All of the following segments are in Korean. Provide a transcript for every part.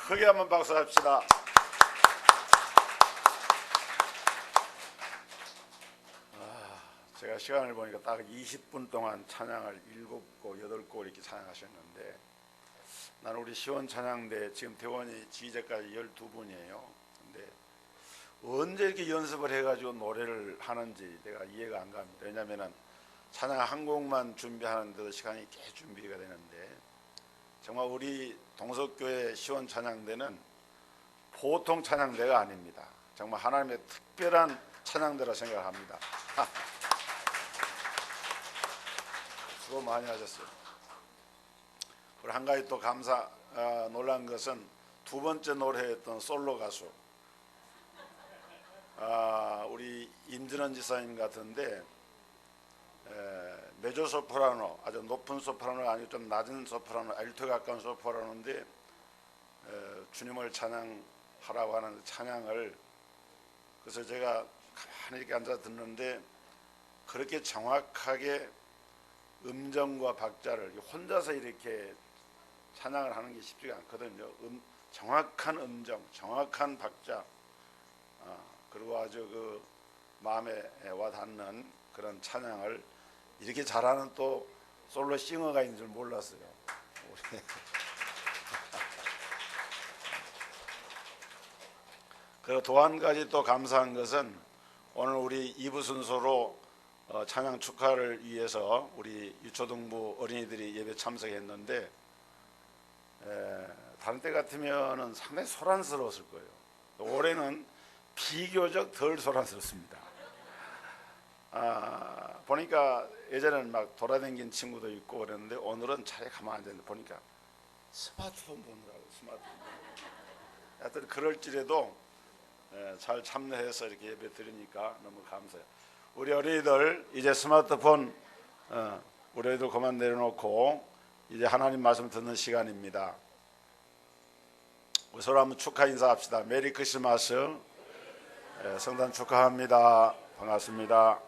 크게 한번 박수합시다. 제가 시간을 보니까 딱 20분 동안 찬양을 7곡, 8곡 이렇게 찬양하셨는데, 나는 우리 시원 찬양대 지금 대원이 지휘자까지 12분이에요. 근데 언제 이렇게 연습을 해가지고 노래를 하는지 내가 이해가 안 갑니다. 왜냐하면 찬양 한 곡만 준비하는데도 시간이 꽤 준비가 되는데, 정말 우리 동석교회 시원 찬양대는 보통 찬양대가 아닙니다. 정말 하나님의 특별한 찬양대라 생각합니다. 수고 많이 하셨어요. 우리 한 가지 또 놀란 것은 두 번째 노래했던 솔로 가수 우리 임진원 지사님 같은데 메조 소프라노, 아주 높은 소프라노가 아니고 좀 낮은 소프라노, 알토에 가까운 소프라노인데 주님을 찬양하라고 하는 찬양을, 그래서 제가 가만히 이렇게 앉아 듣는데 그렇게 정확하게 음정과 박자를 혼자서 이렇게 찬양을 하는 게 쉽지가 않거든요. 정확한 음정, 정확한 박자, 그리고 아주 그 마음에 와닿는 그런 찬양을 이렇게 잘하는 또 솔로 싱어가 있는 줄 몰랐어요. 그리고 또 한 가지 또 감사한 것은 오늘 우리 2부 순서로 찬양 축하를 위해서 우리 유초등부 어린이들이 예배 참석했는데, 다른 때 같으면 상당히 소란스러웠을 거예요. 올해는 비교적 덜 소란스럽습니다. 보니까 예전에는 막 돌아다니는 친구도 있고 그랬는데 오늘은 차라리 가만히 앉았는데 보니까 스마트폰 보느라고. 하여튼 그럴지라도 잘 참여해서 이렇게 예배 드리니까 너무 감사해요. 우리 어린이들 이제 스마트폰 우리 어린이들 그만 내려놓고 이제 하나님 말씀 듣는 시간입니다. 우리 서로 한번 축하 인사합시다. 메리 크리스마스. 성탄 축하합니다. 반갑습니다.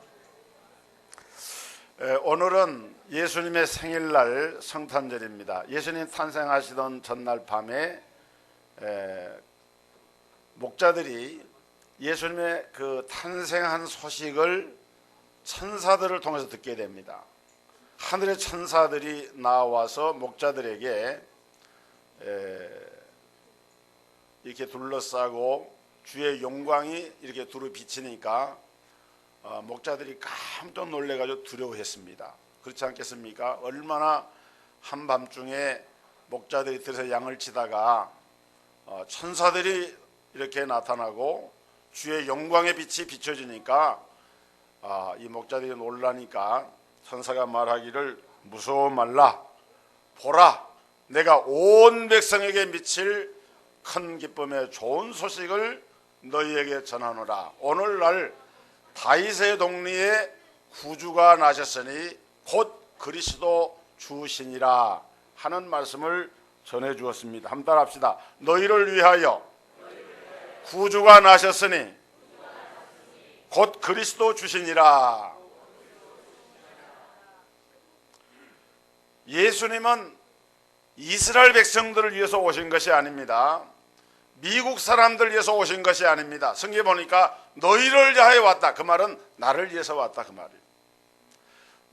오늘은 예수님의 생일날 성탄절입니다. 예수님 탄생하시던 전날 밤에 목자들이 예수님의 그 탄생한 소식을 천사들을 통해서 듣게 됩니다. 하늘의 천사들이 나와서 목자들에게 이렇게 둘러싸고 주의 영광이 이렇게 두루 비치니까 목자들이 깜짝 놀래가지고 두려워했습니다. 그렇지 않겠습니까? 얼마나 한밤중에 목자들이 들어서 양을 치다가 천사들이 이렇게 나타나고 주의 영광의 빛이 비춰지니까 이 목자들이 놀라니까 천사가 말하기를 무서워 말라. 보라, 내가 온 백성에게 미칠 큰 기쁨의 좋은 소식을 너희에게 전하노라. 오늘날 다윗의 동리에 구주가 나셨으니 곧 그리스도 주시니라 하는 말씀을 전해 주었습니다. 한번 따라합시다. 너희를 위하여 구주가 나셨으니 곧 그리스도 주시니라. 예수님은 이스라엘 백성들을 위해서 오신 것이 아닙니다. 미국 사람들 위해서 오신 것이 아닙니다. 성경에 보니까 너희를 위하여 왔다. 그 말은 나를 위해서 왔다 그 말이에요.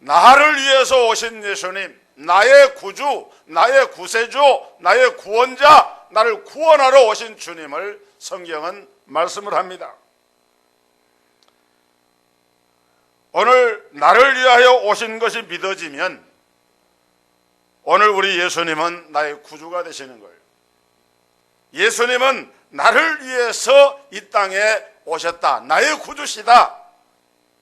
나를 위해서 오신 예수님, 나의 구주, 나의 구세주, 나의 구원자, 나를 구원하러 오신 주님을 성경은 말씀을 합니다. 오늘 나를 위하여 오신 것이 믿어지면 오늘 우리 예수님은 나의 구주가 되시는 거예요. 예수님은 나를 위해서 이 땅에 오셨다. 나의 구주시다.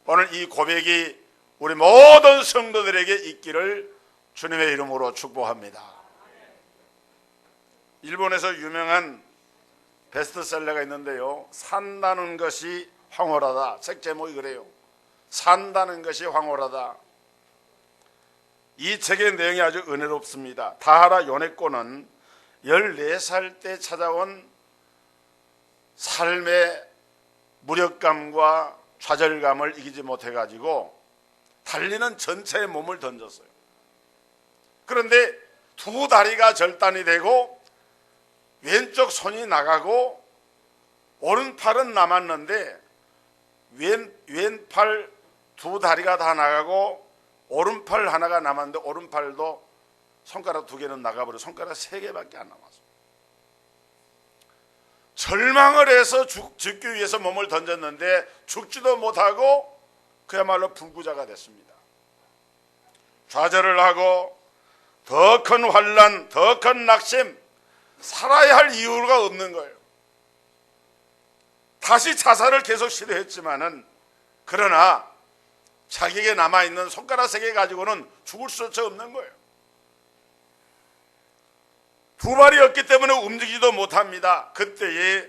오늘 이 고백이 우리 모든 성도들에게 있기를 주님의 이름으로 축복합니다. 일본에서 유명한 베스트셀러가 있는데요. 산다는 것이 황홀하다. 책 제목이 그래요. 산다는 것이 황홀하다. 이 책의 내용이 아주 은혜롭습니다. 다하라 요네코는 14살 때 찾아온 삶의 무력감과 좌절감을 이기지 못해가지고 달리는 전체의 몸을 던졌어요. 그런데 두 다리가 절단이 되고 왼쪽 손이 나가고 오른팔은 남았는데 왼팔 두 다리가 다 나가고 오른팔 하나가 남았는데 오른팔도 손가락 두 개는 나가버려 손가락 세 개밖에 안 남았어. 절망을 해서 죽기 위해서 몸을 던졌는데 죽지도 못하고 그야말로 불구자가 됐습니다. 좌절을 하고 더 큰 환난, 더 큰 낙심, 살아야 할 이유가 없는 거예요. 다시 자살을 계속 시도했지만은 그러나 자기에게 남아있는 손가락 세 개 가지고는 죽을 수조차 없는 거예요. 두 발이 없기 때문에 움직이지도 못합니다. 그때에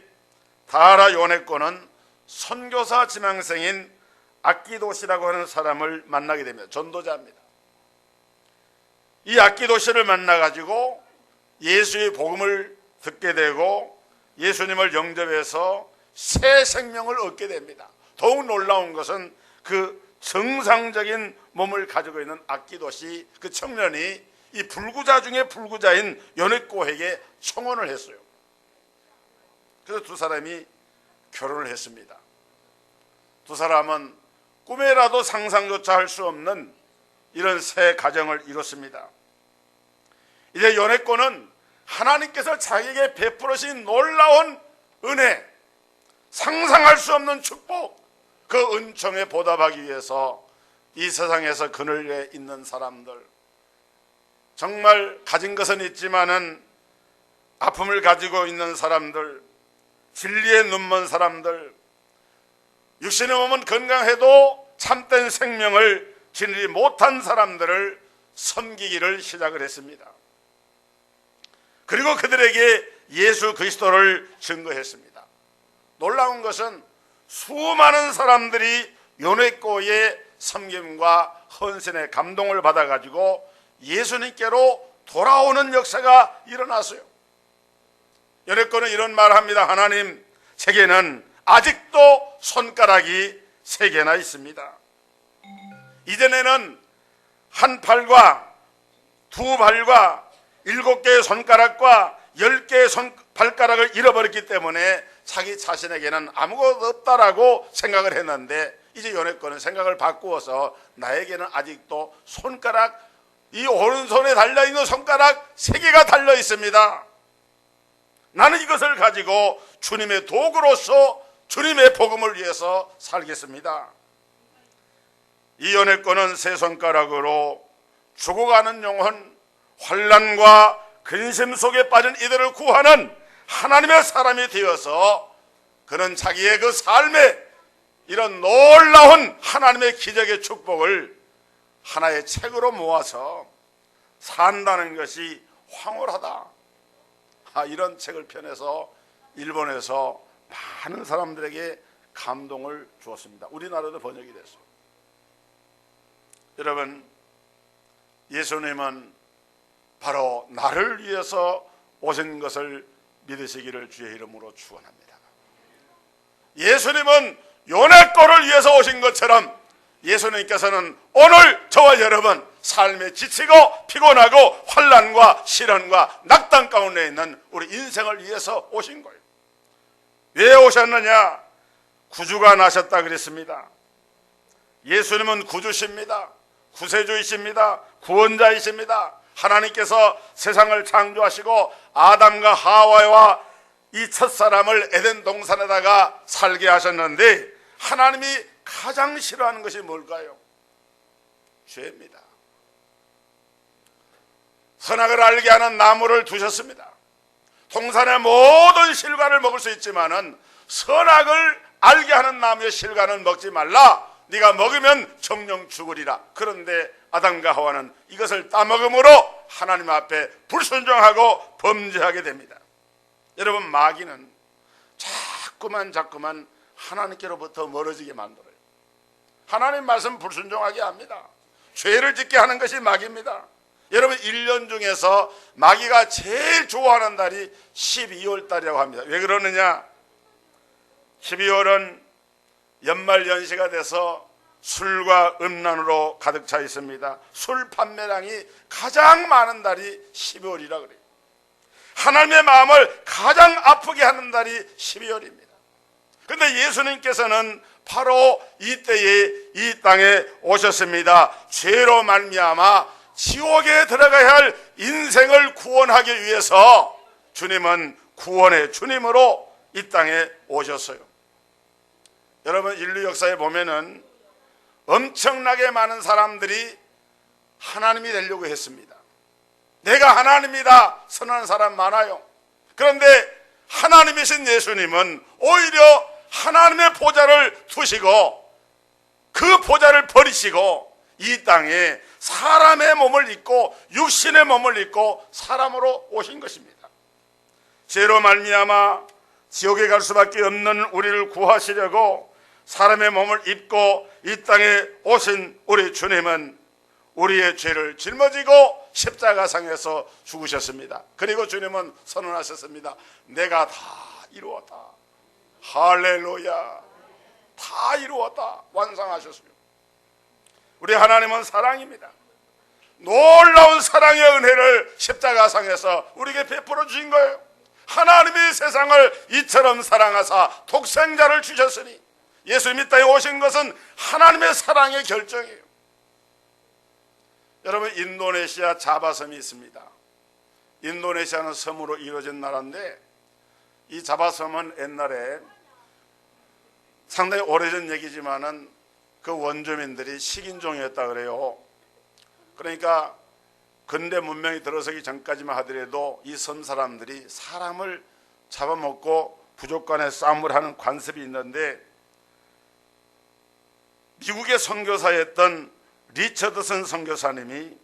다하라 요네코는 선교사 지망생인 아키도시라고 하는 사람을 만나게 됩니다. 전도자입니다. 이 아키도시를 만나가지고 예수의 복음을 듣게 되고 예수님을 영접해서 새 생명을 얻게 됩니다. 더욱 놀라운 것은 그 정상적인 몸을 가지고 있는 아키도시 그 청년이 이 불구자 중에 불구자인 요네코에게 청혼을 했어요. 그래서 두 사람이 결혼을 했습니다. 두 사람은 꿈에라도 상상조차 할 수 없는 이런 새 가정을 이뤘습니다. 이제 요네코는 하나님께서 자기에게 베풀으신 놀라운 은혜, 상상할 수 없는 축복, 그 은총에 보답하기 위해서 이 세상에서 그늘에 있는 사람들, 정말 가진 것은 있지만은 아픔을 가지고 있는 사람들, 진리에 눈먼 사람들, 육신의 몸은 건강해도 참된 생명을 지니지 못한 사람들을 섬기기를 시작을 했습니다. 그리고 그들에게 예수 그리스도를 증거했습니다. 놀라운 것은 수많은 사람들이 요네코의 섬김과 헌신에 감동을 받아가지고 예수님께로 돌아오는 역사가 일어났어요. 요네코는 이런 말을 합니다. 하나님, 제게는 아직도 손가락이 3개나 있습니다. 이전에는 한 팔과 두 발과 7개의 손가락과 10개의 발가락을 잃어버렸기 때문에 자기 자신에게는 아무것도 없다라고 생각을 했는데 이제 요네코는 생각을 바꾸어서 나에게는 아직도 손가락, 이 오른손에 달려있는 손가락 3개가 달려 있습니다. 나는 이것을 가지고 주님의 도구로서 주님의 복음을 위해서 살겠습니다. 이 요네코는 세 손가락으로 죽어가는 영혼, 환난과 근심 속에 빠진 이들을 구하는 하나님의 사람이 되어서 그는 자기의 그 삶에 이런 놀라운 하나님의 기적의 축복을 하나의 책으로 모아서 산다는 것이 황홀하다. 이런 책을 펴내서 일본에서 많은 사람들에게 감동을 주었습니다. 우리나라도 번역이 됐어요. 여러분, 예수님은 바로 나를 위해서 오신 것을 믿으시기를 주의 이름으로 축원합니다. 예수님은 요네코를 위해서 오신 것처럼 예수님께서는 오늘 저와 여러분 삶에 지치고 피곤하고 환난과 시련과 낙담 가운데 있는 우리 인생을 위해서 오신 거예요. 왜 오셨느냐? 구주가 나셨다 그랬습니다. 예수님은 구주십니다. 구세주이십니다. 구원자이십니다. 하나님께서 세상을 창조하시고 아담과 하와와 이 첫사람을 에덴 동산에다가 살게 하셨는데 하나님이 가장 싫어하는 것이 뭘까요? 죄입니다. 선악을 알게 하는 나무를 두셨습니다. 동산의 모든 실과를 먹을 수 있지만은 선악을 알게 하는 나무의 실과는 먹지 말라. 네가 먹으면 정령 죽으리라. 그런데 아담과 하와는 이것을 따먹음으로 하나님 앞에 불순종하고 범죄하게 됩니다. 여러분, 마귀는 자꾸만 하나님께로부터 멀어지게 만들어요. 하나님 말씀 불순종하게 합니다. 죄를 짓게 하는 것이 마귀입니다. 여러분, 1년 중에서 마귀가 제일 좋아하는 달이 12월 달이라고 합니다. 왜 그러느냐? 12월은 연말 연시가 돼서 술과 음란으로 가득 차 있습니다. 술 판매량이 가장 많은 달이 12월이라 그래요. 하나님의 마음을 가장 아프게 하는 달이 12월입니다. 그런데 예수님께서는 바로 이때에 이 땅에 오셨습니다. 죄로 말미암아 지옥에 들어가야 할 인생을 구원하기 위해서 주님은 구원의 주님으로 이 땅에 오셨어요. 여러분, 인류 역사에 보면은 엄청나게 많은 사람들이 하나님이 되려고 했습니다. 내가 하나님이다 선언하는 사람 많아요. 그런데 하나님이신 예수님은 오히려 하나님의 보좌를 두시고 그 보좌를 버리시고 이 땅에 사람의 몸을 입고 육신의 몸을 입고 사람으로 오신 것입니다. 죄로 말미암아 지옥에 갈 수밖에 없는 우리를 구하시려고 사람의 몸을 입고 이 땅에 오신 우리 주님은 우리의 죄를 짊어지고 십자가상에서 죽으셨습니다. 그리고 주님은 선언하셨습니다. 내가 다 이루었다. 할렐루야. 다 이루었다. 완성하셨습니다. 우리 하나님은 사랑입니다. 놀라운 사랑의 은혜를 십자가상에서 우리에게 베풀어 주신 거예요. 하나님이 세상을 이처럼 사랑하사 독생자를 주셨으니 예수님이 땅에 오신 것은 하나님의 사랑의 결정이에요. 여러분, 인도네시아 자바섬이 있습니다. 인도네시아는 섬으로 이루어진 나라인데 이 자바섬은 옛날에 상당히 오래전 얘기지만은 그 원주민들이 식인종이었다 그래요. 그러니까 근대 문명이 들어서기 전까지만 하더라도 이 섬 사람들이 사람을 잡아먹고 부족 간에 싸움을 하는 관습이 있는데 미국의 선교사였던 리처드슨 선교사님이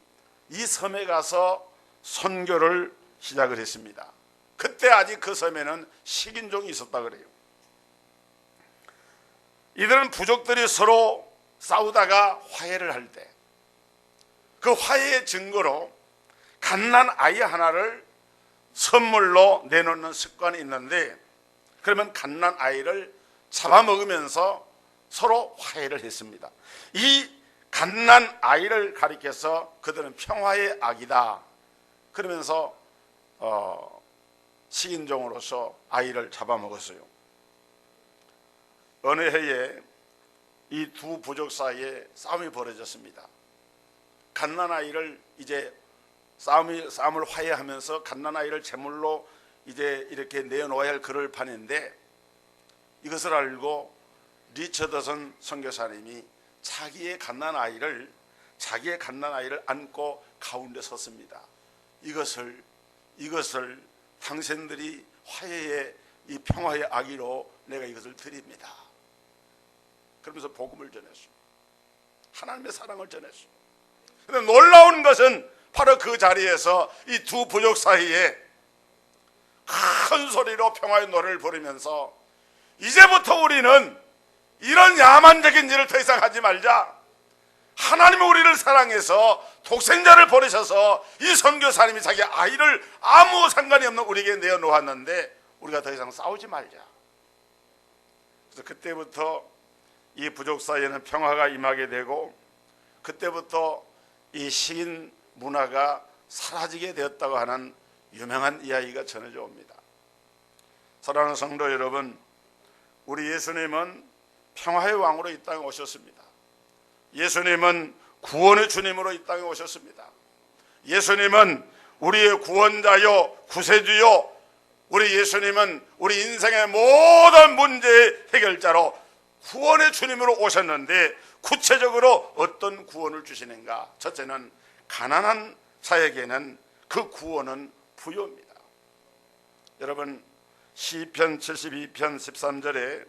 이 섬에 가서 선교를 시작을 했습니다. 그때 아직 그 섬에는 식인종이 있었다 그래요. 이들은 부족들이 서로 싸우다가 화해를 할 때 그 화해의 증거로 갓난 아이 하나를 선물로 내놓는 습관이 있는데 그러면 갓난 아이를 잡아먹으면서 서로 화해를 했습니다. 이 갓난 아이를 가리켜서 그들은 평화의 악이다 그러면서 식인종으로서 아이를 잡아먹었어요. 어느 해에 이 두 부족 사이에 싸움이 벌어졌습니다. 갓난아이를 이제 싸움을 화해하면서 갓난아이를 제물로 이제 이렇게 내놓아야 할 그럴 판인데 이것을 알고 리처드슨 선교사님이 자기의 갓난아이를 안고 가운데 섰습니다. 이것을 당신들이 화해의 이 평화의 아기로 내가 이것을 드립니다. 그러면서 복음을 전했습니다. 하나님의 사랑을 전했습니다. 그런데 놀라운 것은 바로 그 자리에서 이 두 부족 사이에 큰 소리로 평화의 노래를 부르면서 이제부터 우리는 이런 야만적인 일을 더 이상 하지 말자. 하나님은 우리를 사랑해서 독생자를 버리셔서 이 선교사님이 자기 아이를 아무 상관이 없는 우리에게 내어놓았는데 우리가 더 이상 싸우지 말자. 그래서 그때부터 이 부족 사이에는 평화가 임하게 되고 그때부터 이 식인 문화가 사라지게 되었다고 하는 유명한 이야기가 전해져 옵니다. 사랑하는 성도 여러분, 우리 예수님은 평화의 왕으로 이 땅에 오셨습니다. 예수님은 구원의 주님으로 이 땅에 오셨습니다. 예수님은 우리의 구원자요 구세주요, 우리 예수님은 우리 인생의 모든 문제의 해결자로 구원의 주님으로 오셨는데 구체적으로 어떤 구원을 주시는가? 첫째는 가난한 자에게는 그 구원은 부요입니다. 여러분, 시편 72편 13절에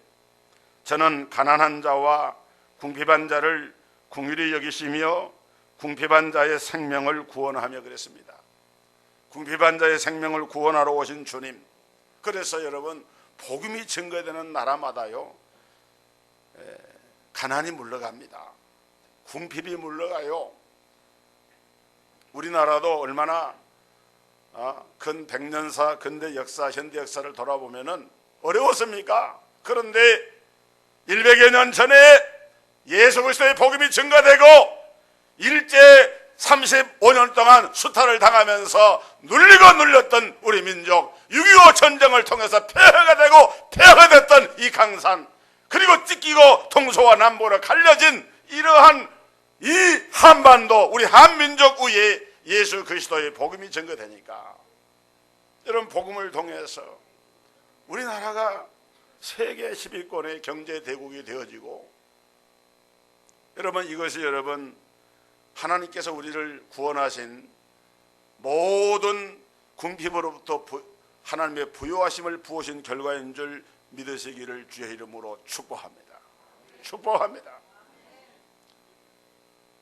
저는 가난한 자와 궁핍한 자를 긍휼히 여기시며 궁핍한 자의 생명을 구원하며 그랬습니다. 궁핍한 자의 생명을 구원하러 오신 주님. 그래서 여러분, 복음이 증거되는 나라마다요 가난이 물러갑니다. 궁핍이 물러가요. 우리나라도 얼마나 근 100년사 근대 역사 현대 역사를 돌아보면은 어려웠습니까? 그런데 100여 년 전에 예수 그리스도의 복음이 증거되고 일제 35년 동안 수탈을 당하면서 눌리고 눌렸던 우리 민족, 6.25 전쟁을 통해서 폐허가 되고 폐허됐던 이 강산, 그리고 찢기고 동서와 남북으로 갈려진 이러한 이 한반도, 우리 한민족 위에 예수 그리스도의 복음이 증거되니까, 여러분, 복음을 통해서 우리나라가 세계 10위권의 경제 대국이 되어지고, 여러분, 이것이 여러분 하나님께서 우리를 구원하신 모든 궁핍으로부터 하나님의 부요하심을 부으신 결과인 줄 믿으시기를 주의 이름으로 축복합니다. 축복합니다.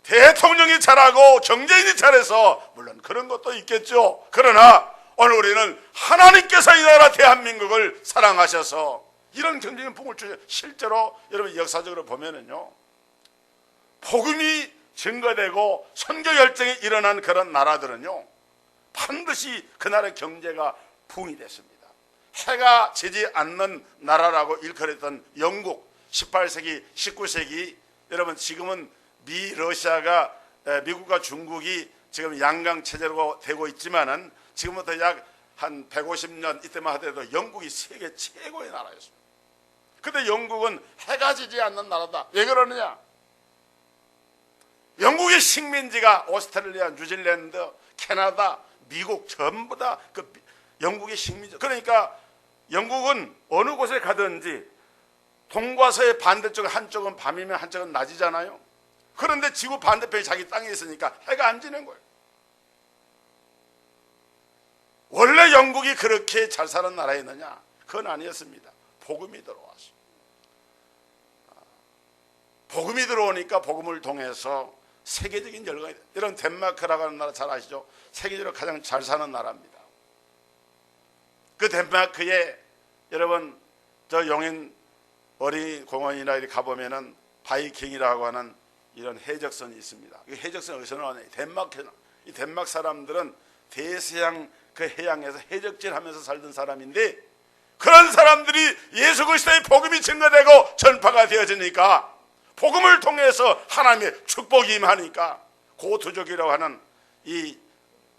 대통령이 잘하고 정재인이 잘해서 물론 그런 것도 있겠죠. 그러나 오늘 우리는 하나님께서 이 나라 대한민국을 사랑하셔서 이런 경제적인 붕을 주셔. 실제로 여러분 역사적으로 보면은요, 복음이 증거되고 선교 열정이 일어난 그런 나라들은요, 반드시 그 나라의 경제가 붕이 됐습니다. 해가 지지 않는 나라라고 일컬었던 영국, 18세기, 19세기, 여러분 지금은 미국과 중국이 지금 양강 체제로 되고 있지만은 지금부터 약 한 150년 이때만 하더라도 영국이 세계 최고의 나라였습니다. 근데 영국은 해가 지지 않는 나라다. 왜 그러느냐? 영국의 식민지가 오스트레일리아, 뉴질랜드, 캐나다, 미국 전부 다 그 영국의 식민지. 그러니까 영국은 어느 곳에 가든지 동과 서의 반대쪽, 한쪽은 밤이면 한쪽은 낮이잖아요. 그런데 지구 반대편이 자기 땅에 있으니까 해가 안 지는 거예요. 원래 영국이 그렇게 잘 사는 나라였느냐? 그건 아니었습니다. 복음이 들어왔어요. 복음이 들어오니까 복음을 통해서 세계적인 열강이 돼요. 이런 덴마크라고 하는 나라 잘 아시죠? 세계적으로 가장 잘 사는 나라입니다. 그 덴마크에 여러분 저 용인 어린이 공원이나 이렇게 가보면은 바이킹이라고 하는 이런 해적선이 있습니다. 이 해적선이 어디서 나오냐? 덴마크. 이 덴마크 사람들은 대서양 그 해양에서 해적질 하면서 살던 사람인데, 그런 사람들이 예수 그리스도의 복음이 증거되고 전파가 되어지니까, 복음을 통해서 하나님의 축복이 임하니까 고투족이라고 하는 이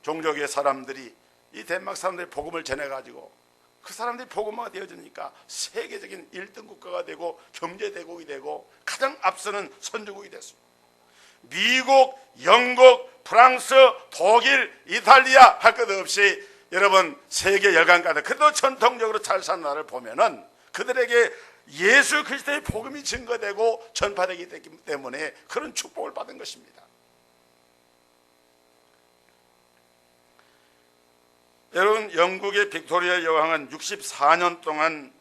종족의 사람들이, 이 덴마크 사람들이 복음을 전해가지고 그 사람들이 복음화가 되어지니까 세계적인 1등 국가가 되고 경제대국이 되고 가장 앞서는 선주국이 됐습니다. 미국, 영국, 프랑스, 독일, 이탈리아 할 것 없이 여러분 세계 열강가들, 그래도 전통적으로 잘 사는 나라를 보면은 그들에게 예수 그리스도의 복음이 증거되고 전파되기 때문에 그런 축복을 받은 것입니다. 여러분, 영국의 빅토리아 여왕은 64년 동안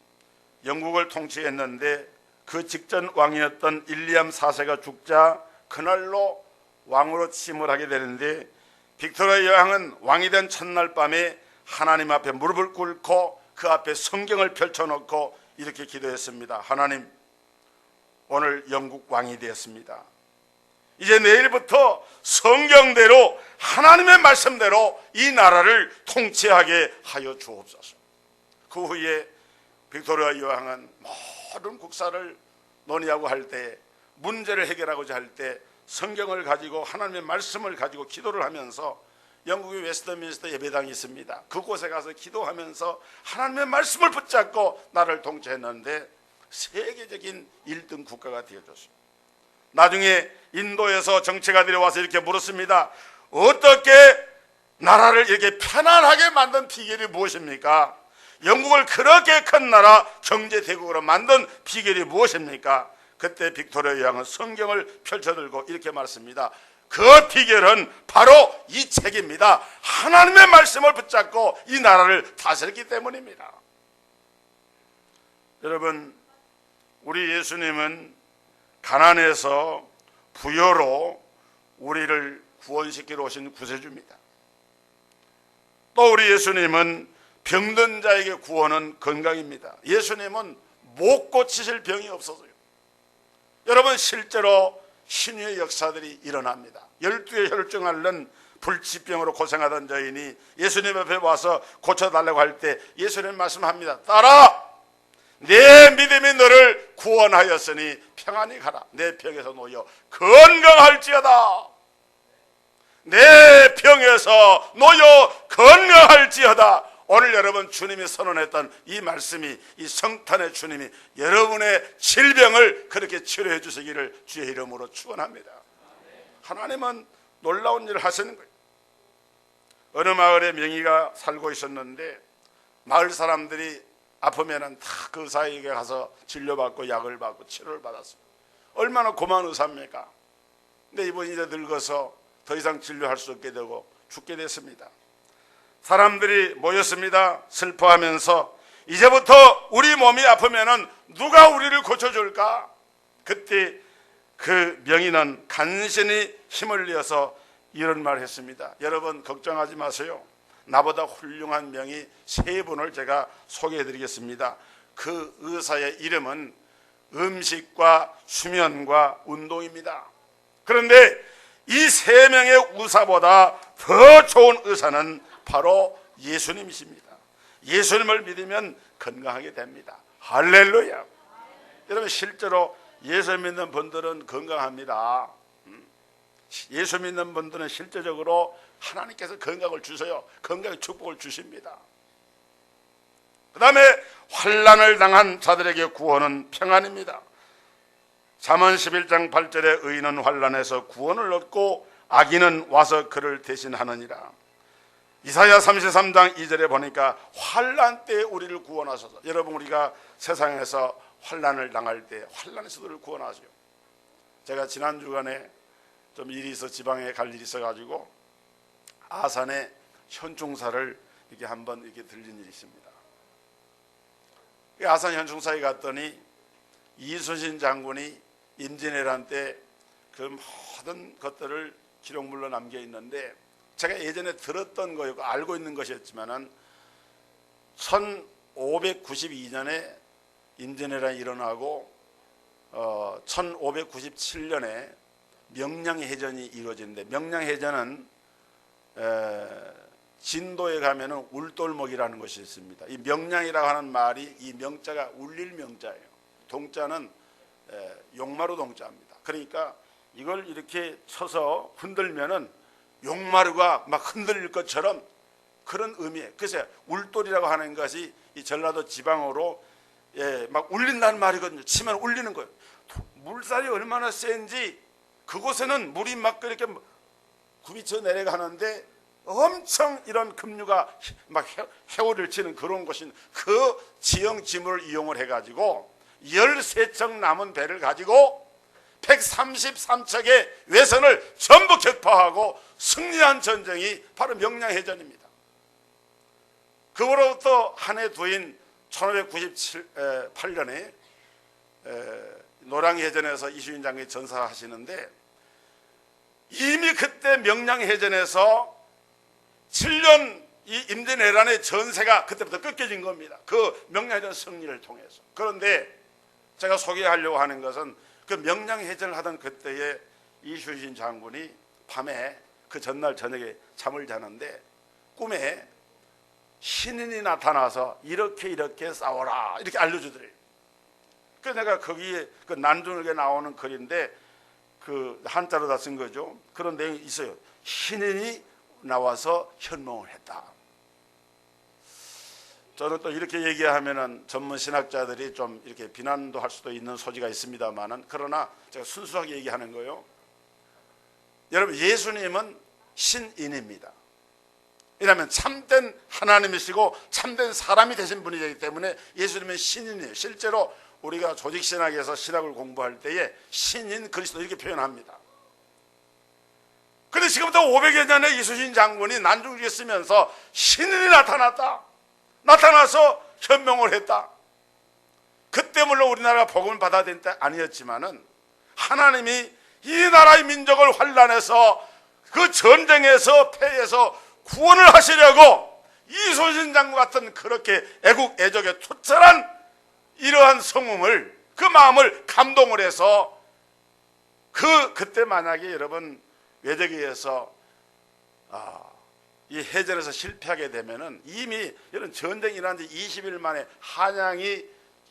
영국을 통치했는데, 그 직전 왕이었던 윌리엄 4세가 죽자 그날로 왕으로 취임을 하게 되는데, 빅토리아 여왕은 왕이 된 첫날 밤에 하나님 앞에 무릎을 꿇고 그 앞에 성경을 펼쳐놓고 이렇게 기도했습니다. 하나님, 오늘 영국 왕이 되었습니다. 이제 내일부터 성경대로 하나님의 말씀대로 이 나라를 통치하게 하여 주옵소서. 그 후에 빅토리아 여왕은 모든 국사를 논의하고 할 때, 문제를 해결하고자 할 때 성경을 가지고 하나님의 말씀을 가지고 기도를 하면서, 영국의 웨스트민스터 예배당이 있습니다. 그곳에 가서 기도하면서 하나님의 말씀을 붙잡고 나라를 통치했는데 세계적인 1등 국가가 되어졌습니다. 나중에 인도에서 정치가들이 와서 이렇게 물었습니다. 어떻게 나라를 이렇게 편안하게 만든 비결이 무엇입니까? 영국을 그렇게 큰 나라, 경제 대국으로 만든 비결이 무엇입니까? 그때 빅토리아 여왕은 성경을 펼쳐들고 이렇게 말했습니다. 그 비결은 바로 이 책입니다. 하나님의 말씀을 붙잡고 이 나라를 다스렸기 때문입니다. 여러분, 우리 예수님은 가난에서 부여로 우리를 구원시키러 오신 구세주입니다. 또 우리 예수님은 병든 자에게 구원은 건강입니다. 예수님은 못 고치실 병이 없어서요. 여러분, 실제로 신유의 역사들이 일어납니다. 12의 혈증 앓는 불치병으로 고생하던 여인이 예수님 앞에 와서 고쳐달라고 할 때 예수님 말씀합니다. 딸아, 내 믿음이 너를 구원하였으니 평안히 가라. 내 병에서 놓여 건강할지어다. 내 병에서 놓여 건강할지어다. 오늘 여러분 주님이 선언했던 이 말씀이, 이 성탄의 주님이 여러분의 질병을 그렇게 치료해 주시기를 주의 이름으로 축원합니다. 하나님은 놀라운 일을 하시는 거예요. 어느 마을에 명의가 살고 있었는데 마을 사람들이 아프면은 다 그 의사에게 가서 진료받고 약을 받고 치료를 받았어요. 얼마나 고마운 의사입니까? 근데 이분이 이제 늙어서 더 이상 진료할 수 없게 되고 죽게 됐습니다. 사람들이 모였습니다. 슬퍼하면서 이제부터 우리 몸이 아프면은 누가 우리를 고쳐줄까? 그때 그 명의는 간신히 힘을 내어서 이런 말을 했습니다. 여러분 걱정하지 마세요. 나보다 훌륭한 명의 3분을 제가 소개해 드리겠습니다. 그 의사의 이름은 음식과 수면과 운동입니다. 그런데 이 3명의 의사보다 더 좋은 의사는 바로 예수님이십니다. 예수님을 믿으면 건강하게 됩니다. 할렐루야. 여러분 실제로 예수 믿는 분들은 건강합니다. 예수 믿는 분들은 실제적으로 하나님께서 건강을 주세요. 건강의 축복을 주십니다. 그 다음에 환난을 당한 자들에게 구원은 평안입니다. 잠언 11장 8절에 의인은 환난에서 구원을 얻고 악인은 와서 그를 대신하느니라. 이사야 33장 2절에 보니까 환난 때에 우리를 구원하소서. 여러분 우리가 세상에서 환난을 당할 때 환난에서 우리를 구원하세요. 제가 지난 주간에 좀 일이 있어 지방에 갈 일이 있어가지고 아산에 현충사를 이렇게 한번 이렇게 들린 일이 있습니다. 아산 현충사에 갔더니 이순신 장군이 임진왜란 때 그 모든 것들을 기록물로 남겨 있는데 제가 예전에 들었던 거였고 알고 있는 것이었지만은 1592년에 임진왜란이 일어나고 1597년에 명량해전이 이루어지는데 명량해전은 진도에 가면은 울돌목이라는 것이 있습니다. 이 명량이라고 하는 말이 이 명자가 울릴 명자예요. 동자는 용마루 동자입니다. 그러니까 이걸 이렇게 쳐서 흔들면은 용마루가 막 흔들릴 것처럼 그런 의미예요. 그래서 울돌이라고 하는 것이 이 전라도 지방으로 막 울린다는 말이거든요. 치면 울리는 거예요. 물살이 얼마나 센지 그곳에는 물이 막 그렇게 굽이쳐 내려가는데 엄청 이런 급류가 막 해오를 치는 그런 곳인 그 지형 지물을 이용을 해가지고 13척 남은 배를 가지고 133척의 외선을 전부 격파하고 승리한 전쟁이 바로 명량해전입니다. 그로부터 한 해 뒤인 1598년에 노량해전에서 이순신 장군이 전사하시는데 이미 그때 명량해전에서 7년 이 임진왜란의 전세가 그때부터 꺾여진 겁니다. 그 명량해전 승리를 통해서. 그런데 제가 소개하려고 하는 것은 그 명량해전을 하던 그때에 이순신 장군이 밤에 그 전날 저녁에 잠을 자는데 꿈에 신인이 나타나서 이렇게 싸워라 이렇게 알려주더래요. 그래서 내가 거기에 그 난중일기에 나오는 글인데 그 한자로 다 쓴 거죠. 그런 내용이 있어요. 신인이 나와서 현몽을 했다. 저는 또 이렇게 얘기하면은 전문 신학자들이 좀 이렇게 비난도 할 수도 있는 소지가 있습니다만은 그러나 제가 순수하게 얘기하는 거예요. 여러분 예수님은 신인입니다. 왜냐하면 참된 하나님이시고 참된 사람이 되신 분이기 때문에 예수님은 신인이에요. 실제로 우리가 조직신학에서 신학을 공부할 때에 신인 그리스도 이렇게 표현합니다. 그런데 지금부터 500여 년에 이순신 장군이 난중일기에 쓰면서 신인이 나타나서 현명을 했다. 그때 물론 우리나라가 복음을 받아야 될 때 아니었지만은 하나님이 이 나라의 민족을 환란해서 그 전쟁에서 패해서 구원을 하시려고 이순신 장군 같은 그렇게 애국 애족에 투철한 이러한 성음을 그 마음을 감동을 해서 그때 만약에 여러분 외적에 의해서 이 해전에서 실패하게 되면은 이미 이런 전쟁이 일어난 지 20일 만에 한양이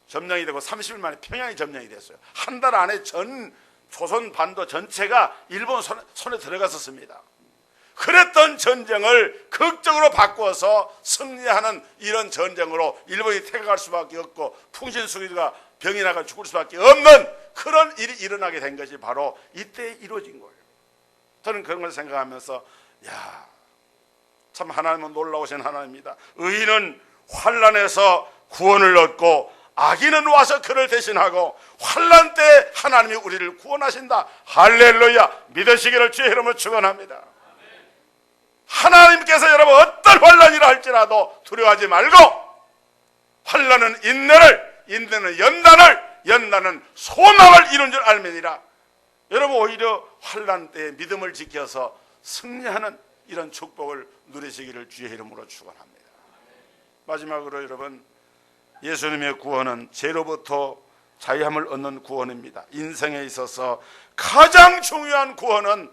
점령이 되고 30일 만에 평양이 점령이 됐어요. 한 달 안에 전 조선 반도 전체가 일본 손에 들어갔었습니다. 그랬던 전쟁을 극적으로 바꾸어서 승리하는 이런 전쟁으로 일본이 퇴각할 수밖에 없고 풍신수리가 병이 나가 죽을 수밖에 없는 그런 일이 일어나게 된 것이 바로 이때 이루어진 거예요. 저는 그런 걸 생각하면서 참 하나님은 놀라우신 하나님입니다. 의인은 환난에서 구원을 얻고 악인은 와서 그를 대신하고 환난 때 하나님이 우리를 구원하신다. 할렐루야. 믿으시기를 주의 이름으로 축원합니다. 하나님께서 여러분 어떤 환난이라 할지라도 두려워하지 말고 환난은 인내를, 인내는 연단을 소망을 이룬 줄 알면이라. 여러분 오히려 환난 때에 믿음을 지켜서 승리하는 이런 축복을 누리시기를 주의 이름으로 축원합니다. 마지막으로 여러분, 예수님의 구원은 죄로부터 자유함을 얻는 구원입니다. 인생에 있어서 가장 중요한 구원은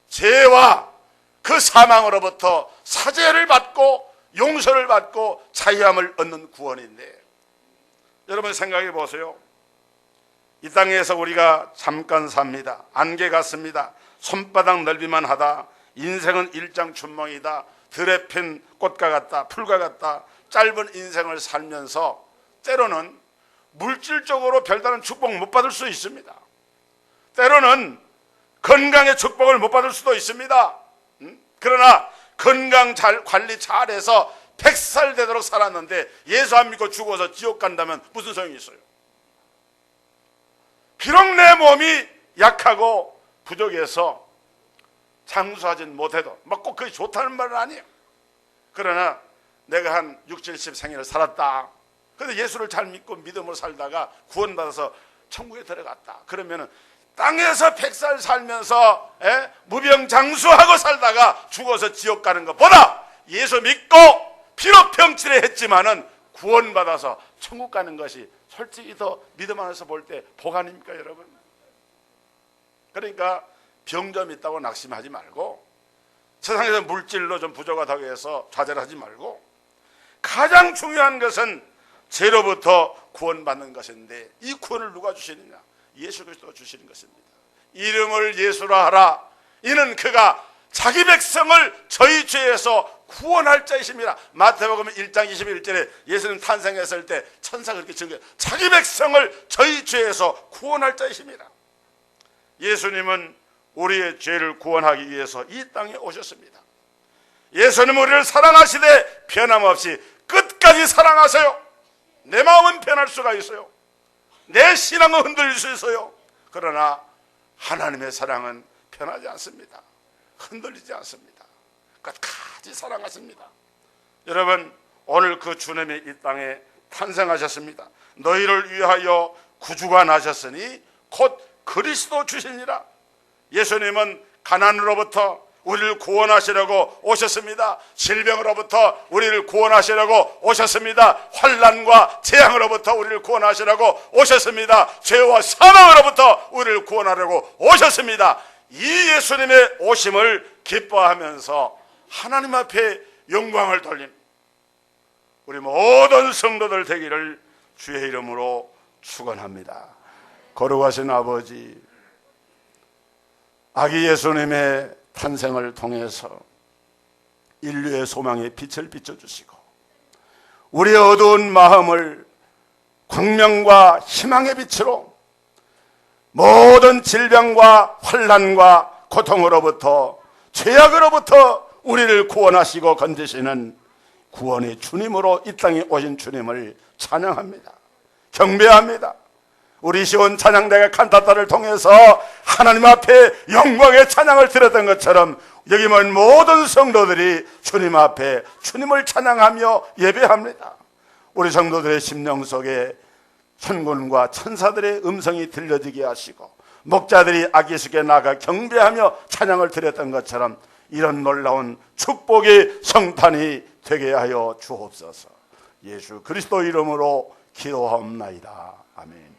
죄와 그 사망으로부터 사죄를 받고 용서를 받고 자유함을 얻는 구원인데, 여러분 생각해 보세요. 이 땅에서 우리가 잠깐 삽니다. 안개 같습니다. 손바닥 넓이만 하다. 인생은 일장춘몽이다. 들에 핀 꽃과 같다. 풀과 같다. 짧은 인생을 살면서 때로는 물질적으로 별다른 축복 못 받을 수 있습니다. 때로는 건강의 축복을 못 받을 수도 있습니다. 그러나 건강 관리 잘해서 100살 되도록 살았는데 예수 안 믿고 죽어서 지옥 간다면 무슨 소용이 있어요? 비록 내 몸이 약하고 부족해서 장수하진 못해도 꼭 그게 좋다는 말은 아니에요. 그러나 내가 한 60, 70 생일을 살았다. 근데 예수를 잘 믿고 믿음으로 살다가 구원받아서 천국에 들어갔다. 그러면은 땅에서 100살 살면서 무병장수하고 살다가 죽어서 지옥 가는 것보다 예수 믿고 비록 병치레 했지만은 구원받아서 천국 가는 것이 솔직히 더 믿음 안에서 볼 때 복 아닙니까 여러분? 그러니까 병점 있다고 낙심하지 말고, 세상에서 물질로 좀 부족하다고 해서 좌절하지 말고, 가장 중요한 것은 죄로부터 구원받는 것인데, 이 구원을 누가 주시느냐? 예수 그리스도가 주시는 것입니다. 이름을 예수라 하라. 이는 그가 자기 백성을 저희 죄에서 구원할 자이십니다. 마태복음 1장 21절에 예수님 탄생했을 때 천사가 그렇게 증거해요. 자기 백성을 저희 죄에서 구원할 자이십니다. 예수님은 우리의 죄를 구원하기 위해서 이 땅에 오셨습니다. 예수님은 우리를 사랑하시되 변함없이 끝까지 사랑하세요. 내 마음은 변할 수가 있어요. 내 신앙은 흔들릴 수 있어요. 그러나 하나님의 사랑은 변하지 않습니다. 흔들리지 않습니다. 끝까지 사랑하십니다. 여러분, 오늘 그 주님이 이 땅에 탄생하셨습니다. 너희를 위하여 구주가 나셨으니 곧 그리스도 주시니라. 예수님은 가난으로부터 우리를 구원하시려고 오셨습니다. 질병으로부터 우리를 구원하시려고 오셨습니다. 환난과 재앙으로부터 우리를 구원하시려고 오셨습니다. 죄와 사망으로부터 우리를 구원하려고 오셨습니다. 이 예수님의 오심을 기뻐하면서 하나님 앞에 영광을 돌린 우리 모든 성도들 되기를 주의 이름으로 축원합니다. 거룩하신 아버지, 아기 예수님의 탄생을 통해서 인류의 소망의 빛을 비춰주시고 우리의 어두운 마음을 광명과 희망의 빛으로 모든 질병과 환난과 고통으로부터 죄악으로부터 우리를 구원하시고 건지시는 구원의 주님으로 이 땅에 오신 주님을 찬양합니다. 경배합니다. 우리 시온 찬양대가 칸타타를 통해서 하나님 앞에 영광의 찬양을 드렸던 것처럼 여기 모인 모든 성도들이 주님 앞에 주님을 찬양하며 예배합니다. 우리 성도들의 심령 속에 천군과 천사들의 음성이 들려지게 하시고 목자들이 아기스게 나가 경배하며 찬양을 드렸던 것처럼 이런 놀라운 축복의 성탄이 되게 하여 주옵소서. 예수 그리스도 이름으로 기도하옵나이다. 아멘.